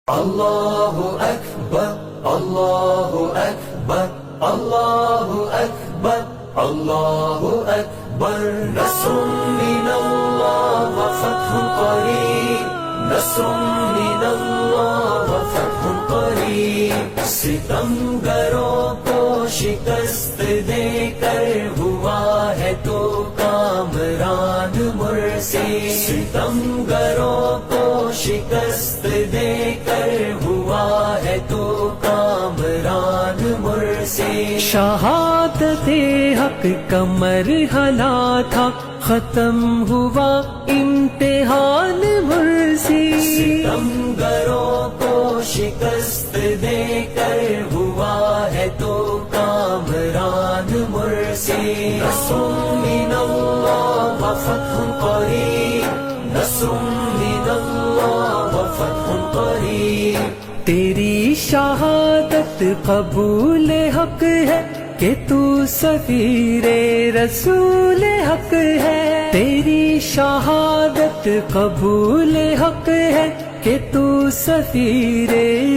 اللہ اکبر اللہ اکبر اللہ اکبر اللہ اکبر نصر من اللہ وفتح قریب نصر من اللہ وفتح قریب ستمگروں کو شکست دے کر ہوا ہے تو کامران مرسی ستمگروں کو شکست دے کر ہوا ہے تو کامران مرسی شہادت حق کا مرحلہ تھا ختم ہوا امتحان مرسی ستمگروں کو شکست دے کر ہوا ہے تو کامران مرسی نصر من اللہ وفتح قریب نصر من اللہ وفتح قریب تیری شہادت قبول حق ہے کہ تو سفیر رسول حق ہے تیری شہادت قبول حق ہے کہ تو سفیر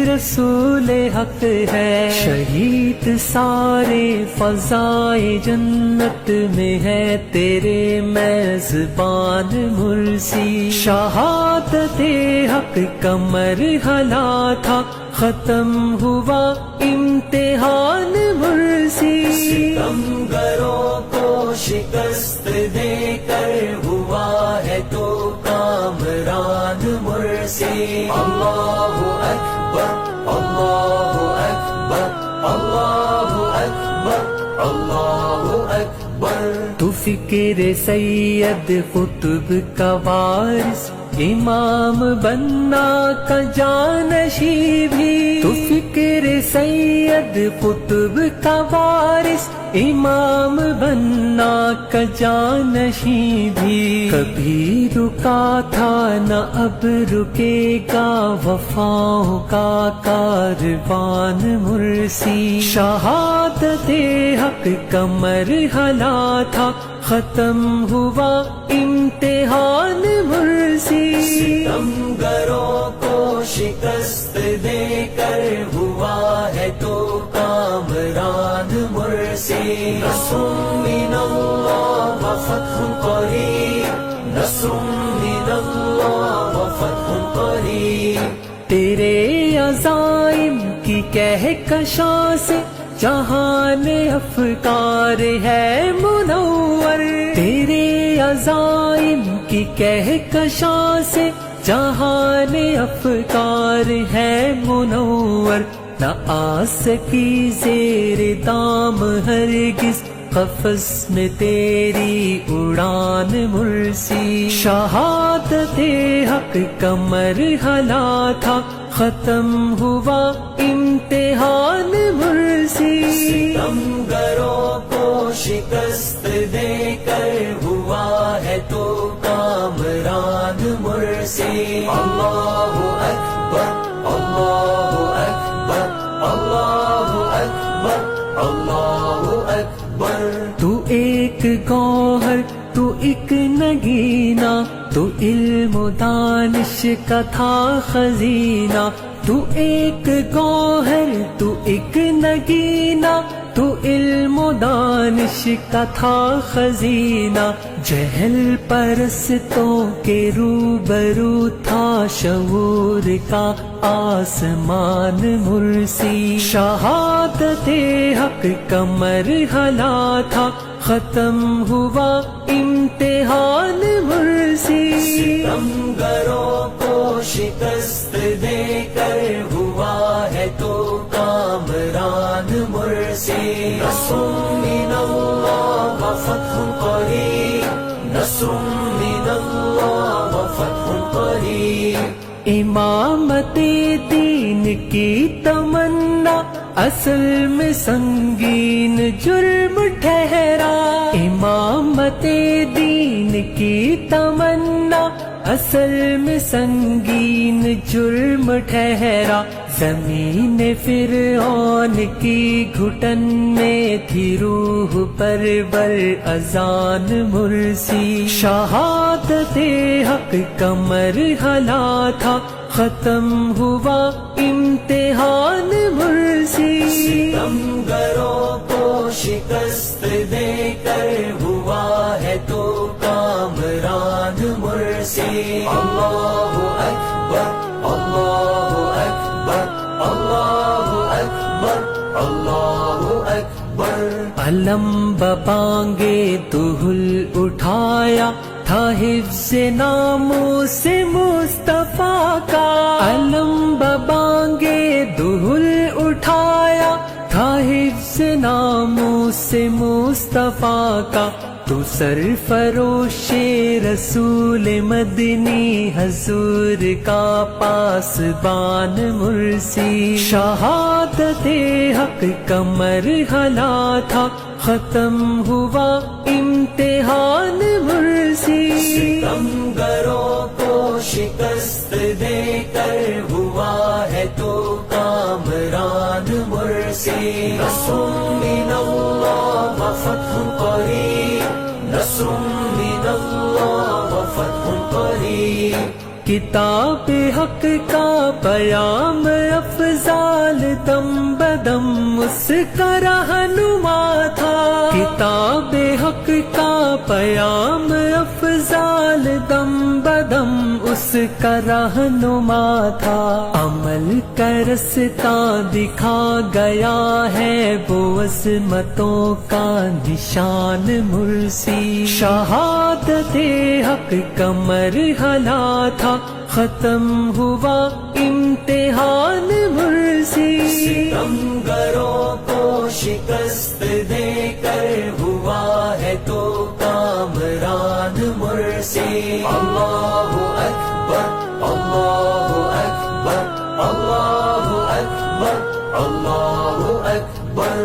رسول حق ہے شہید سارے فضائے جنت میں ہے تیرے میزبان مرسی شہادت حق کا مرحلہ تھا ختم ہوا امتحان مرسی ستمگروں کو شکست دے کر ہوا ہے تو کامران مرسی اللہ اکبر اللہ اکبر اللہ اکبر اللہ اکبر تو فکر سید قطب کا وارث امام بننا کا جانشی بھی تو فکر سید قطب کا وارث امام بننا کا جانشی بھی کبھی رکا تھا نہ اب رکے گا وفاؤں کا کاروان مرسی شہادت حق کا مرحلہ تھا ختم ہوا امتحان مرسی ستمگروں کو شکست دے کر ہوا ہے تو کامران مرسی نصر من اللہ وفتح قریب نصر من اللہ وفتح قریب تیرے عزائم کی کہکشاں سے جہان افکار ہے منور تیرے عزائم کی کہکشاں سے جہان افکار ہے منور نہ آ سکی زیر دام ہرگز قفس میں تیری اڑان مرسی شہادت حق کا مرحلہ تھا ختم ہوا امتحان مرسی ستمگروں کو شکست دے کر ہوا ہے تو کامران مرسی اللہ اکبر اللہ اکبر اللہ اکبر اللہ اکبر تو ایک گوہر تو ایک نگینہ تو علم و دانش کا تھا خزینہ تو ایک گوہر تو ایک نگینہ تو علم و دانش کا تھا خزینہ جہل پرستوں کے روبرو تھا شعور کا آسمان مرسی شہادت حق کا مرحلہ تھا ختم ہوا امتحان مرسی ستمگروں کو شکست دے کر ہوا ہے تو کامران مرسی نصر من اللہ وفتح قریب نصر من اللہ وفتح قریب امامت دین کی تمنا اصل میں سنگین جرم ٹھہرا امامت دین کی تمنا اصل میں سنگین جرم ٹھہرا زمین فرعون کی گھٹن میں تھی روح پرور اذان مرسی شہادت حق کا مرحلہ تھا ختم ہوا امتحان مرسی ستمگروں کو شکست دے کر ہوا ہے تو کامران مرسی اللہ اکبر اللہ اکبر اللہ اکبر اللہ اکبر علم ببانگے دہل اٹھایا تھا حفظ ناموں سے مصطفیٰ کا علم ببانگے دہل اٹھایا تھا حفظ ناموں سے مصطفیٰ کا تو سرفروش رسول مدنی حضور کا پاسبان مرسی شہادت حق کا مرحلہ تھا ختم ہوا امتحان مرسی ستمگروں کو شکست دے کر ہوا ہے تو کامران مرسی نصر من اللہ و فتح قریب نصر من اللہ و فتح قریب کتاب حق کا پیام افضال دم بدم اس کا رہنما تھا کتاب حق کا پیام افضال دم بدم اس کا رہنما تھا عمل کا رستہ دکھا گیا ہے وہ عظمتوں کا نشان مرسی شہادت حق کا مرحلہ تھا ختم ہوا امتحان مرسی ستمگروں کو شکست دے کر ہوا ہے تو کامران مرسی اللہ اکبر اللہ اکبر اللہ اکبر اللہ اکبر